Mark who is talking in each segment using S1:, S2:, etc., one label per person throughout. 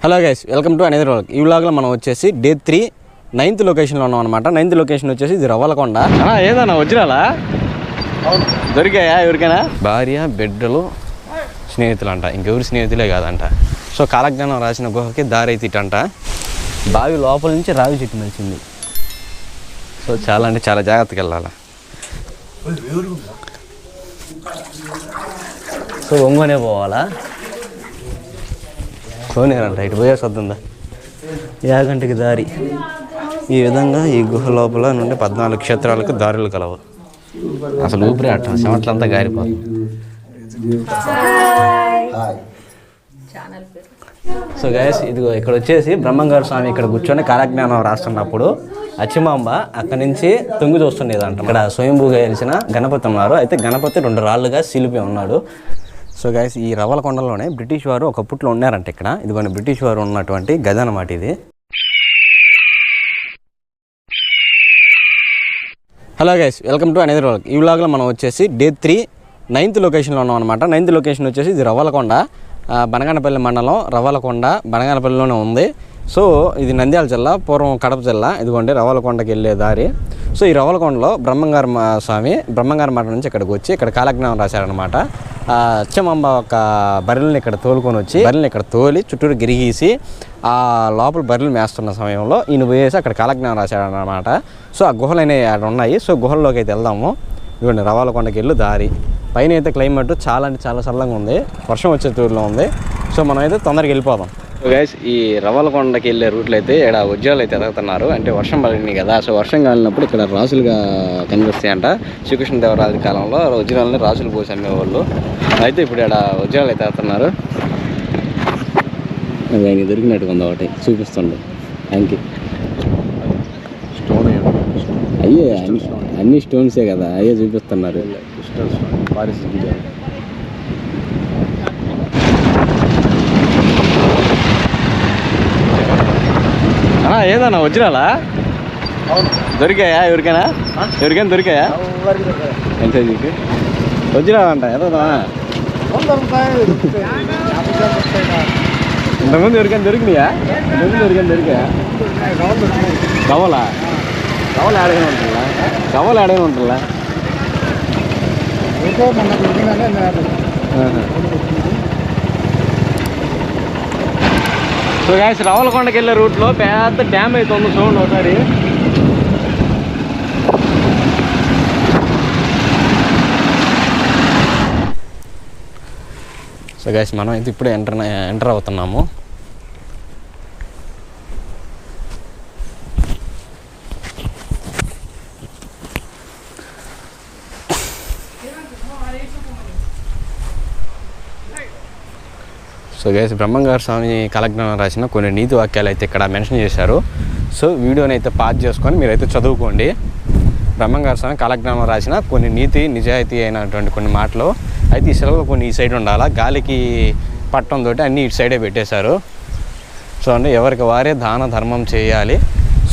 S1: Hello guys, welcome to another vlog. ఈ వ్లాగ్లో మనం వచ్చేసి డే 3 9th లొకేషన్లో ఉన్నాం అనమాట. 9th లొకేషన్ వచ్చేసి ఇది రవ్వలకొండ. ఏదన్నా వచ్చిరాలా దొరికాయా ఎవరికైనా? భార్య బిడ్డలు స్నేహితులు అంట, ఇంకెవరు స్నేహితులే కాదంట. సో కాలజ్ఞానం రాసిన గుహకి దారి అయితే ఇటంట. బావి లోపల నుంచి రావి చెట్టు నచ్చింది. సో చాలా అంటే చాలా జాగ్రత్తగా వెళ్ళాలి. సో ఒంగోనే పోవాలా? కోనేరంట, ఇటు పోయే సొద్దుందా యాగంటికి దారి. ఈ విధంగా ఈ గుహ లోపల నుండి 14 క్షేత్రాలకు దారులు కలవు. అసలు ఊపిరి అట్ట చెమట్లంతా గారిపోతుంది. సో గైస్, ఇదిగో ఇక్కడ వచ్చేసి బ్రహ్మంగారు స్వామి ఇక్కడ కూర్చొని కాలజ్ఞానం రాస్తున్నప్పుడు అచ్చిమాంబ అక్కడి నుంచి తొంగి చూస్తుండేదంట. ఇక్కడ స్వయంభూగా వెలిసిన గణపతి ఉన్నారు. అయితే గణపతి 2 రాళ్ళుగా శిలిపి ఉన్నాడు. సో గైస్, ఈ రవ్వలకొండలోనే బ్రిటిష్ వారు ఒకప్పట్లో ఉన్నారంట. ఇక్కడ ఇదిగోని బ్రిటిష్ వారు ఉన్నటువంటి గది అన్నమాట ఇది. Hello guys, welcome to another vlog. ఈ వ్లాగ్లో మనం వచ్చేసి డే 3 9th లొకేషన్లో ఉన్నాం అనమాట. 9th లొకేషన్ వచ్చేసి ఇది రవ్వలకొండ, బనగానపల్లి మండలం. రవ్వలకొండ బనగానపల్లిలోనే ఉంది. సో ఇది నంద్యాల జిల్లా, పూర్వం కడప జిల్లా. ఇదిగోండి రవ్వలకొండకి వెళ్ళే దారి. సో ఈ రవ్వలకొండలో బ్రహ్మంగారు స్వామి బ్రహ్మంగారి మాట నుంచి ఇక్కడికి వచ్చి ఇక్కడ కాలజ్ఞానం రాశారనమాట. అచ్చమాంబ ఒక బర్రెల్ని ఇక్కడ తోలుకొని వచ్చి బర్రెల్ని ఇక్కడ తోలి చుట్టూరు గిరిగీసి ఆ లోపల బర్రెలు మేస్తున్న సమయంలో ఈయన పోయేసి అక్కడ కాలజ్ఞానం రాశాడనమాట. సో ఆ గుహలు అనేవి అక్కడ ఉన్నాయి. సో గుహల్లోకి అయితే వెళ్దాము. ఇదిగోండి రవ్వలకొండకి వెళ్ళు దారి. పైన అయితే క్లైమేట్ చాలా అంటే చాలా చల్లగా ఉంది, వర్షం వచ్చే తూరులో ఉంది. సో మనం అయితే తొందరగా వెళ్ళిపోదాం. గైస్, ఈ రవ్వలకొండకి వెళ్ళే రూట్లో అయితే ఇక్కడ ఉద్యోగాలు అయితే ఎదుగుతున్నారు. అంటే వర్షం పడింది కదా, సో వర్షం కాలినప్పుడు ఇక్కడ రాసులుగా కనిపిస్తాయంట. శ్రీకృష్ణదేవరాజు కాలంలో ఉద్యోగాలని రాసులు పోసి అమ్మేవాళ్ళు. అయితే ఇప్పుడు ఇక్కడ ఉద్యోగాలు అయితే ఎదుగుతున్నారు. ఆయన దొరికినట్టుగా ఉంది ఒకటి చూపిస్తుండే ఆయనకి. స్టోన్ అయ్యే అన్ని స్టోన్సే కదా, అయ్యే చూపిస్తున్నారు. ఏదన్నా వచ్చిరాలా దొరికాయా ఎవరికైనా? ఎవరికైనా దొరికాయా? ఎంత సైజుకి వచ్చిరాలంట? ఏదన్నా ఇంతకుముందు ఎవరికైనా దొరికినాయా? ఇంతకుముందు ఎవరికైనా దొరికాయా? గవ్వలా గవ్వలు ఆడగానే ఉంటుందా? గవ్వలు ఆడగానే ఉంటుందా? సో గైస్, రవ్వలకొండకి వెళ్ళే రూట్లో పెద్ద డ్యామ్ అయితే ఉంది. చూడండి ఒకసారి. సో గైస్, మనం అయితే ఇప్పుడే ఎంటర్ అవుతున్నాము. సో గైస్, బ్రహ్మంగారు స్వామి కాలజ్ఞానం రాసిన కొన్ని నీతి వాక్యాలు అయితే ఇక్కడ మెన్షన్ చేశారు. సో వీడియోని అయితే పాజ్ చేసుకొని మీరైతే చదువుకోండి. బ్రహ్మంగారు స్వామి కాలజ్ఞానం రాసిన కొన్ని నీతి నిజాయితీ అయినటువంటి కొన్ని మాటలు అయితే ఈ సెలవులో కొన్ని ఈ సైడ్ ఉండాలా, గాలికి పట్టడంతో అన్నీ ఇటు సైడే పెట్టేశారు. సో అంటే ఎవరికి వారే దాన ధర్మం చేయాలి.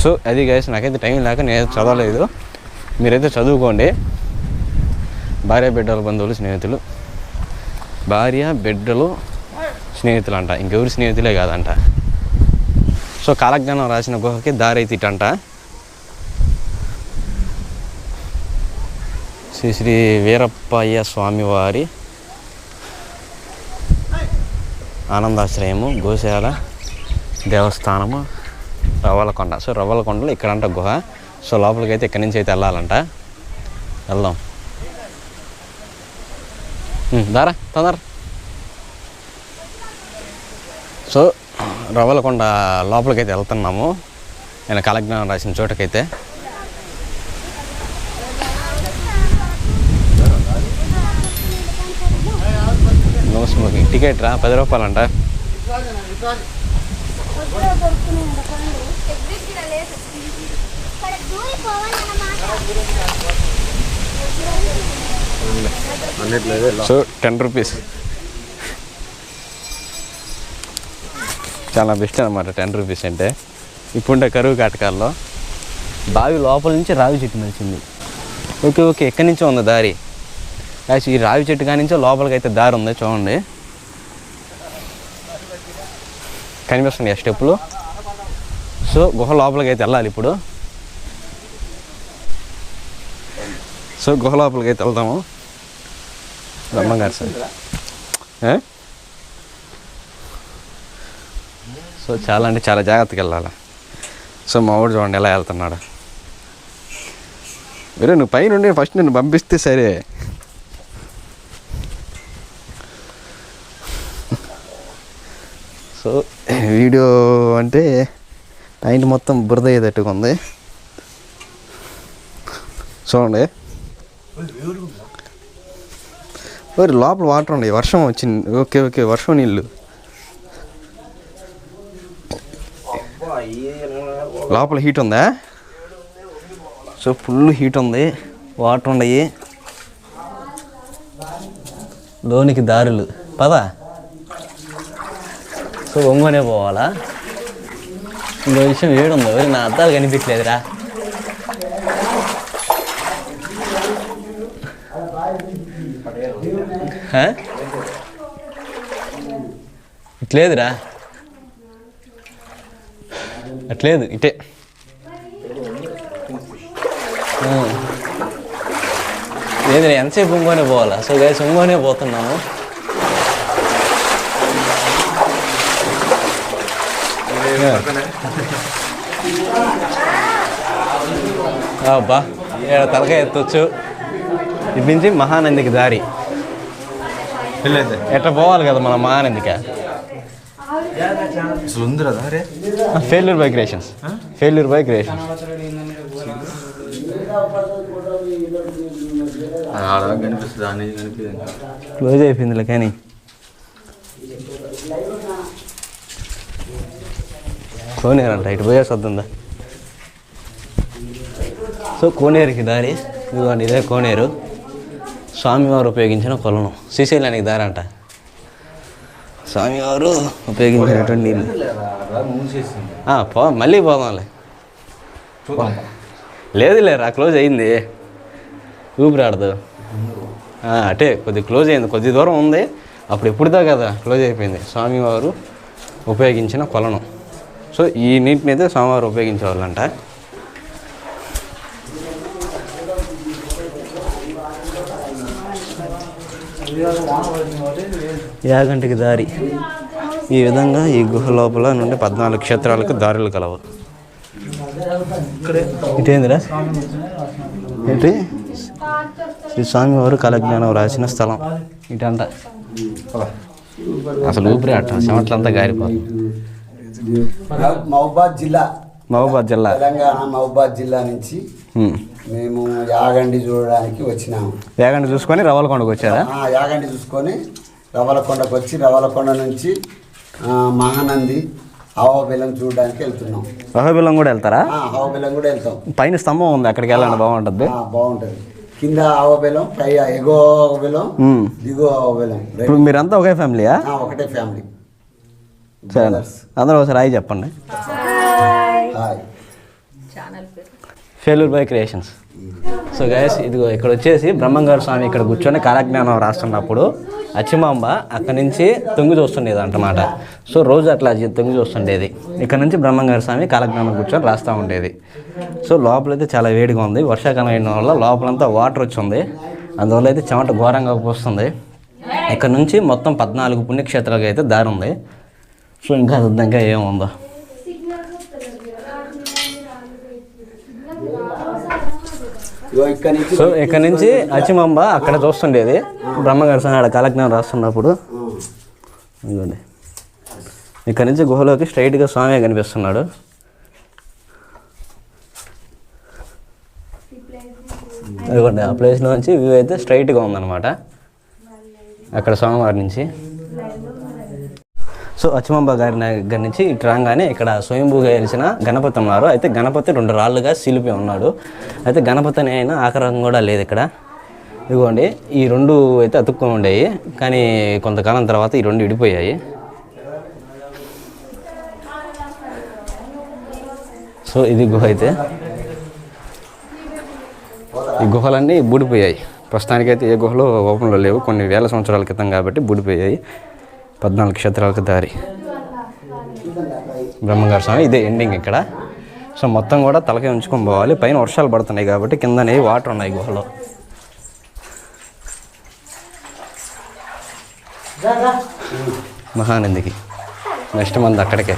S1: సో అది గైస్, నాకైతే టైం లేక నేను చదవలేదు. మీరైతే చదువుకోండి. భార్య బిడ్డల బంధువులు స్నేహితులు, భార్య బిడ్డలు స్నేహితులు అంట, ఇంకెవరు స్నేహితులే కాదంట. సో కాలజ్ఞానం రాసిన గుహకి దారి అయితే ఇటంట. శ్రీ శ్రీ వీరప్పయ్య స్వామివారి ఆనందాశ్రయము, గోశాల దేవస్థానము, రవ్వలకొండ. సో రవ్వలకొండలో ఇక్కడంట గుహ. సో లోపలికి అయితే ఇక్కడి నుంచి అయితే వెళ్ళాలంట. వెళ్దాం దారా తొందర. సో రవ్వలకొండ లోపలికైతే వెళ్తున్నాము. నేను కాలజ్ఞానం రాసిన చోటకైతే. No smoking. టికెట్ రా 10 రూపాయలంట. సో 10 రూపీస్ చాలా బెస్ట్ అనమాట. 10 రూపీస్ అంటే ఇప్పుడుండే కరువు కాటకాల్లో బావి లోపల నుంచి రావి చెట్టు నచ్చింది. ఓకే, ఎక్కడి నుంచో ఉంది దారి. ఈ రావి చెట్టు కాడి నుంచో లోపలికి అయితే దారి ఉంది చూడండి. కనిపిస్తున్నాయి స్టెప్పులు. సో గుహ లోపలికి అయితే వెళ్ళాలి ఇప్పుడు. సో గుహ లోపలికి అయితే వెళ్తాము. బ్రహ్మంగారు సార్. సో చాలా అంటే చాలా జాగ్రత్తగా వెళ్ళాలి. సో మా వాడు చూడండి ఎలా వెళ్తున్నాడు. వేరే నువ్వు పైన ఫస్ట్ నేను పంపిస్తే సరే. సో వీడియో అంటే నైట్ మొత్తం బురద అయ్యేటట్టుగా ఉంది చూడండి. లోపల వాటర్ ఉంది, వర్షం వచ్చింది. ఓకే ఓకే, వర్షం నీళ్ళు. లోపల హీట్ ఉందా? సో ఫుల్ హీట్ ఉంది, వాటర్ ఉన్నాయి. లోనికి దారులు పదా. సో ఒంగోనే పోవాలా. ఇంకో విషయం ఏడుందో నా అద్దాలు కనిపించలేదురా. ఇట్లేదురా, అట్లేదు ఇటే. లేదు ఎంతసేపు ఒంగోనే పోవాలా. సో గైస్ ఒంగోనే పోతున్నాము. అబ్బా తలకాయ ఎత్తొచ్చు. ఇటు నుంచి మహానందికి దారి ఎట్లా పోవాలి కదా మన మహానందిక. Failure by creations, failure by creations. Close అయిపోయిందిలే కానీ. కోనేరంట, ఇటు పోయేసి వద్దా. సో కోనేరుకి దారి ఇదిగోండి, ఇదే కోనేరు. స్వామివారు ఉపయోగించిన కొలను. శ్రీశైలానికి దారి అంట. స్వామివారు ఉపయోగించినటువంటి నీళ్ళు. మళ్ళీ పోదాంలే. లేదు లేరా, క్లోజ్ అయింది. ఊపిరాడదు. అటే కొద్ది క్లోజ్ అయింది, కొద్ది దూరం ఉంది. అప్పుడు ఎప్పుడుదా కదా క్లోజ్ అయిపోయింది. స్వామివారు ఉపయోగించిన కొలను. సో ఈ నీటిని అయితే స్వామివారు ఉపయోగించేవాళ్ళంట. యాగంటికి దారి ఈ విధంగా. ఈ గుహ లోపల నుండి 14 క్షేత్రాలకు దారులు కలవు. ఇటేందిరా, ఏంటి శ్రీ స్వామివారు కాలజ్ఞానం రాసిన స్థలం ఇటంట. అసలు ఊపిరి అట్ట చెమట్లంతా గారిపోతుంది.
S2: మహబూబాద్ జిల్లా
S1: తెలంగాణ
S2: మహబూబాద్ జిల్లా నుంచి మేము యాగంటి చూడడానికి వచ్చినాము.
S1: యాగంటి చూసుకొని రవ్వలకొండకు వచ్చారా?
S2: యాగంటి చూసుకొని రవ్వలకొండకు వచ్చి రవ్వలకొండ నుంచి మహానంది అహోబిలం చూడడానికి వెళ్తున్నాం.
S1: అహోబిలం కూడా వెళ్తారా?
S2: అహోబిలం కూడా వెళ్తాం.
S1: పైన స్తంభం ఉంది, అక్కడికి వెళ్ళండి, బాగుంటుంది.
S2: బాగుంటుంది. కింద అహోబిలం, పై ఎగో అహోబిలం, దిగువ అహోబిలం.
S1: ఇప్పుడు మీరంతా ఒకే ఫ్యామిలీయా?
S2: ఒకటే ఫ్యామిలీ.
S1: సరే అందరూ ఒకసారి హాయ్ చెప్పండి. Failure by creations. So guys ఇదిగో ఇక్కడ వచ్చేసి బ్రహ్మంగారు స్వామి ఇక్కడ కూర్చొని కాలజ్ఞానం రాస్తున్నప్పుడు అచ్చిమాంబ అక్కడి నుంచి తొంగి చూస్తుండేది అన్నమాట. సో రోజు అట్లా తొంగి చూస్తుండేది. ఇక్కడ నుంచి బ్రహ్మంగారు స్వామి కాలజ్ఞానం కూర్చొని రాస్తూ ఉండేది. సో లోపలైతే చాలా వేడిగా ఉంది. వర్షాకాలం అయిన వల్ల లోపలంతా వాటర్ వచ్చింది. అందువల్ల అయితే చెమట ఘోరంగా పోస్తుంది. ఇక్కడ నుంచి మొత్తం 14 పుణ్యక్షేత్రాలకు అయితే దారి ఉంది. సో ఇంకా అర్థంగా ఏముందో. సో ఇక్కడ నుంచి అచ్చిమాంబ అక్కడ చూస్తుండేది. బ్రహ్మంగారు స్వామి ఆడ కాలజ్ఞానం రాస్తున్నప్పుడు ఇదిగోండి ఇక్కడ నుంచి గుహలోకి స్ట్రైట్గా స్వామి కనిపిస్తున్నాడు. ఇదిగోండి ఆ ప్లేస్లో నుంచి వ్యూ అయితే స్ట్రైట్గా ఉందన్నమాట అక్కడ స్వామివారి నుంచి. సో అచ్చిమాంబ గారి దగ్గర నుంచి ఇటు రాగానే ఇక్కడ స్వయంభూగా వెలిసిన గణపతి ఉన్నారు. అయితే గణపతి 2 రాళ్ళుగా శిల్పి ఉన్నాడు. అయితే గణపతి అని అయినా ఆకారం కూడా లేదు ఇక్కడ. ఇదిగోండి ఈ 2 అయితే అతుక్కొని ఉండేవి, కానీ కొంతకాలం తర్వాత ఈ 2 విడిపోయాయి. సో ఇది గుహ. అయితే ఈ గుహలన్నీ బూడిపోయాయి. ప్రస్తుతానికైతే ఏ గుహలు ఓపెన్లో లేవు, కొన్ని వేల సంవత్సరాల క్రితం కాబట్టి బూడిపోయాయి. 14 క్షేత్రాలకు దారి. బ్రహ్మంగారు స్వామి ఇదే ఎండింగ్ ఇక్కడ. సో మొత్తం కూడా తలకే ఉంచుకొని పోవాలి. పైన వర్షాలు పడుతున్నాయి కాబట్టి కిందనే వాటర్ ఉన్నాయి గుహలో. మహానందికి నెక్స్ట్ మంత్ అక్కడికే.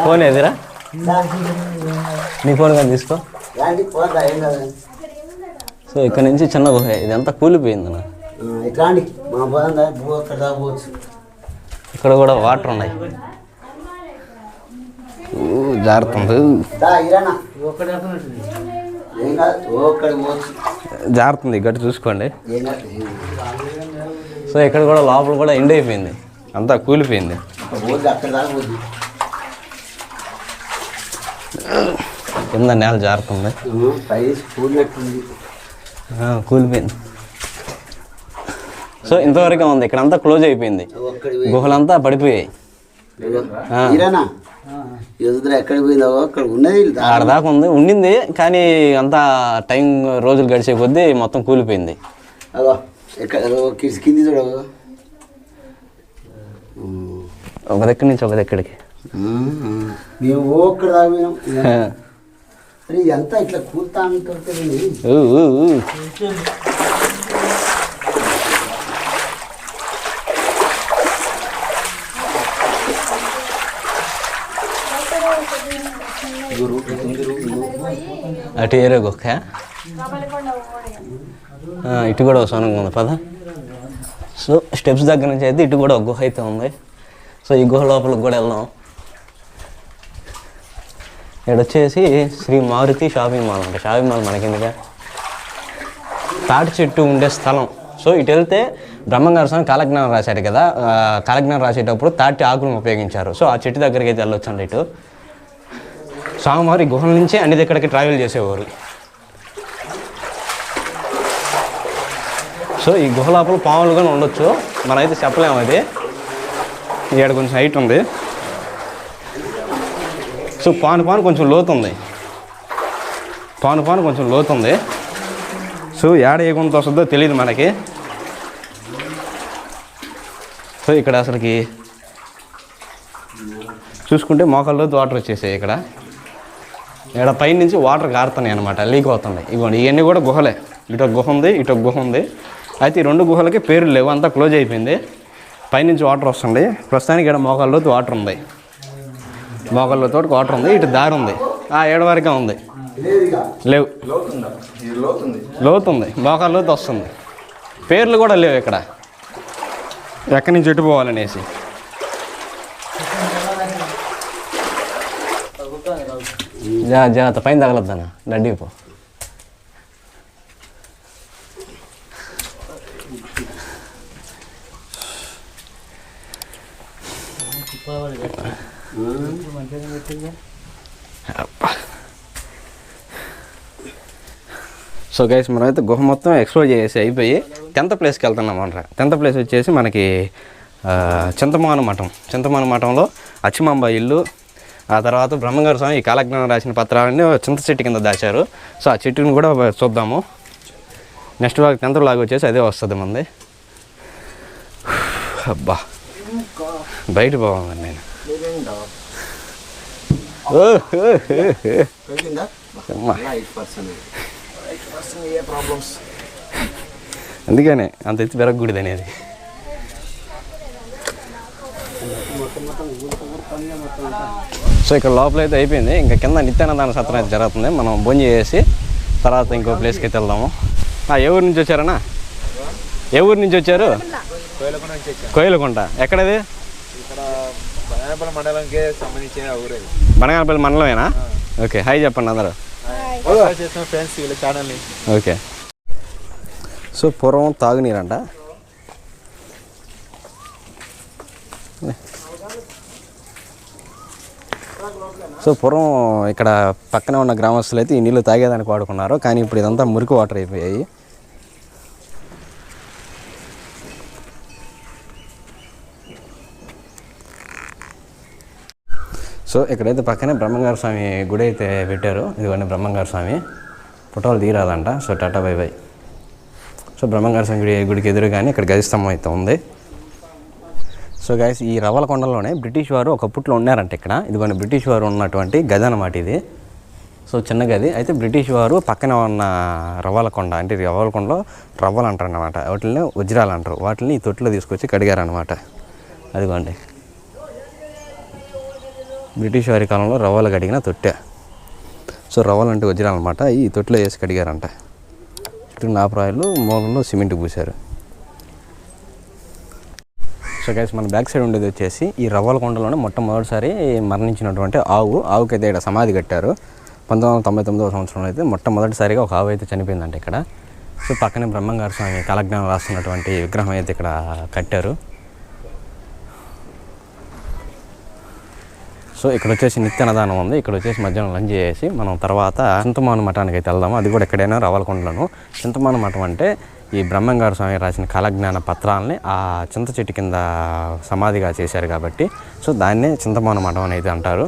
S1: ఫోన్ ఏదిరా, నీ ఫోన్ కానీ తీసుకో. సో ఇక్కడ నుంచి చిన్న గుహ, ఇదంతా కూలిపోయిందన్న. ఇక్కడ కూడా వాటర్ ఉన్నాయి. జాగ్రత్త, జాగ్రత్త ఉంది, గట్టి చూసుకోండి. సో ఇక్కడ కూడా లోపల కూడా ఎండ్ అయిపోయింది, అంతా కూలిపోయింది. కింద నేల జారుతుంది, కూలిపోయింది. సో ఇంతవరకు ఉంది, ఇక్కడ అంతా క్లోజ్ అయిపోయింది, గుహలంతా పడిపోయాయి. ఆడ దాకా ఉంది, ఉండింది కానీ అంతా టైం రోజులు గడిచే కొద్దీ మొత్తం కూలిపోయింది. ఒక దగ్గర నుంచి ఒక దగ్గరికి
S2: ఎంత ఇట్లా కూలుతా ఉంటుంది.
S1: అటు ఏరే గుక్క, ఇటు కూడా సోనంగా ఉంది పద. సో స్టెప్స్ దగ్గర నుంచి అయితే ఇటు కూడా ఒక గుహ అయితే ఉంది. సో ఈ గుహ లోపలికి కూడా వెళ్దాం. ఇక్కడ వచ్చేసి శ్రీ మారుతి షాపింగ్ మాల్ అంటే షాపింగ్ మాల్ మనకిందిగా తాటి చెట్టు ఉండే స్థలం. సో ఇటు వెళ్తే బ్రహ్మంగారు స్వామి కాలజ్ఞానం రాశాడు కదా, కాలజ్ఞానం రాసేటప్పుడు తాటి ఆకులను ఉపయోగించారు. సో ఆ చెట్టు దగ్గరికి అయితే వెళ్ళొచ్చండి. ఇటు స్వామివారి గుహల నుంచి అన్ని దగ్గరికి ట్రావెల్ చేసేవారు. సో ఈ గుహ లోపల పాములు కానీ ఉండొచ్చు, మనమైతే చెప్పలేము. అది ఇక్కడ కొంచెం హైట్ ఉంది. సో పాను కొంచెం లోతుంది, పాను కొంచెం లోతుంది. సో ఏడ ఏ గుంత వస్తుందో తెలియదు మనకి. సో ఇక్కడ అసలుకి చూసుకుంటే మోకాళ్ళలోతు వాటర్ వచ్చేసాయి. ఇక్కడ పైనుంచి వాటర్ కారుతున్నాయి అనమాట, లీక్ అవుతున్నాయి. ఇవ్వండి ఇవన్నీ కూడా గుహలే. ఇటు గుహ ఉంది, ఇటు గుహ ఉంది. అయితే ఈ రెండు గుహలకి పేర్లు లేవు, అంతా క్లోజ్ అయిపోయింది. పైనుంచి వాటర్ వస్తుంది. ప్రస్తుతానికి ఇక్కడ మోకాళ్ళలోతు వాటర్ ఉంది, మోకాళ్ళతో వాటర్ ఉంది. ఇటు దారి ఉంది, ఆ ఏడు వరకే ఉంది, లేవు. లోతుంది, మోకాళ్ళలోతు వస్తుంది. పేర్లు కూడా లేవు ఇక్కడ, ఎక్కడి నుంచి ఎటు పోవాలనేసి. జాగ్రత్త, పైన తగలొద్దానా, డడ్డీపో. సో గైస్ మనమైతే గుహ మొత్తం ఎక్స్ప్లోర్ చేసి అయిపోయి 10th ప్లేస్కి వెళ్తున్నాం అనమాట. 10th ప్లేస్ వచ్చేసి మనకి చింతమాను మఠం. చింతమాను మఠంలో అచ్చిమాంబ ఇల్లు, ఆ తర్వాత బ్రహ్మంగారు స్వామి ఈ కాలజ్ఞానం రాసిన పత్రాలన్నీ చింత చెట్టు కింద దాచారు. సో ఆ చెట్టుని కూడా చూద్దాము. నెక్స్ట్ వాళ్ళకి 10th లాగా వచ్చేసి అదే వస్తుంది మంది. అబ్బా బయట పోవాలండి నేను. అందుకనే అంత ఎత్తి పెరగకూడదు అనేది. సో ఇక్కడ లోపల అయితే అయిపోయింది. ఇంకా కింద నిత్యానందాన సత్రం అయితే జరుగుతుంది. మనం భోజనం చేసి తర్వాత ఇంకో ప్లేస్కి అయితే వెళ్దాము. ఏ ఊరు నుంచి వచ్చారన్నా? ఏ ఊరు నుంచి వచ్చారు? కోయిలకుంట. ఎక్కడది? బనగానపల్లి మండలమేనా? ఓకే, హాయ్ చెప్పండి అందరూ. ఓకే. సో పూర్వం తాగునీరంట. సో పూర్వం ఇక్కడ పక్కనే ఉన్న గ్రామస్తులు అయితే ఈ నీళ్ళు తాగేదానికి వాడుకున్నారు. కానీ ఇప్పుడు ఇదంతా మురికి వాటర్ అయిపోయాయి. సో ఇక్కడైతే పక్కనే బ్రహ్మంగారు స్వామి గుడి అయితే పెట్టారు. ఇదిగోండి బ్రహ్మంగారు స్వామి, ఫోటోలు తీరాదంట. So tata bye bye. So బ్రహ్మంగారు స్వామి గుడికి ఎదురుగానే ఇక్కడ గది స్తంభం అయితే ఉంది. సో గైస్, ఈ రవ్వలకొండలోనే బ్రిటిష్ వారు ఒకప్పట్లో ఉన్నారంట ఇక్కడ. ఇదిగోండి బ్రిటిష్ వారు ఉన్నటువంటి గది అన్నమాట ఇది. సో చిన్న గది అయితే బ్రిటిష్ వారు పక్కన ఉన్న రవ్వలకొండ, అంటే రవ్వలకొండలో రవ్వలు అంటారు అన్నమాట, వాటిని వజ్రాలు అంటారు. వాటిని ఈ తొట్టిలో తీసుకొచ్చి కడిగారనమాట. అదిగోండి బ్రిటిష్ వారి కాలంలో రవ్వలు కడిగిన తొట్టె. సో రవ్వలు అంటే వజ్రాలు అనమాట. ఈ తొట్టిలో వేసి కడిగారంట. చుట్టూ నాపరాయలు, మూలలో సిమెంట్ పూసారు. సో గైస్, మన బ్యాక్ సైడ్ ఉండేది వచ్చేసి ఈ రవ్వలకొండలోనే మొట్టమొదటిసారి మరణించినటువంటి ఆవుకైతే ఇక్కడ సమాధి కట్టారు. 1999వ సంవత్సరంలో అయితే మొట్టమొదటిసారిగా ఒక ఆవు అయితే చనిపోయిందంట ఇక్కడ. సో పక్కనే బ్రహ్మంగారు స్వామి కాలజ్ఞానం రాస్తున్నటువంటి విగ్రహం అయితే ఇక్కడ కట్టారు. సో ఇక్కడ వచ్చేసి నిత్య అన్నదానం ఉంది. ఇక్కడ వచ్చేసి మధ్యాహ్నం లంచ్ చేసి మనం తర్వాత చింతమాను మఠానికి అయితే వెళ్దాము. అది కూడా ఎక్కడైనా రవ్వలకొండలోను. చింతమాను మఠం అంటే ఈ బ్రహ్మంగారు స్వామి రాసిన కాలజ్ఞాన పత్రాలని ఆ చింత చెట్టు కింద సమాధిగా చేశారు కాబట్టి సో దాన్నే చింతమాను మఠం అనేది అంటారు.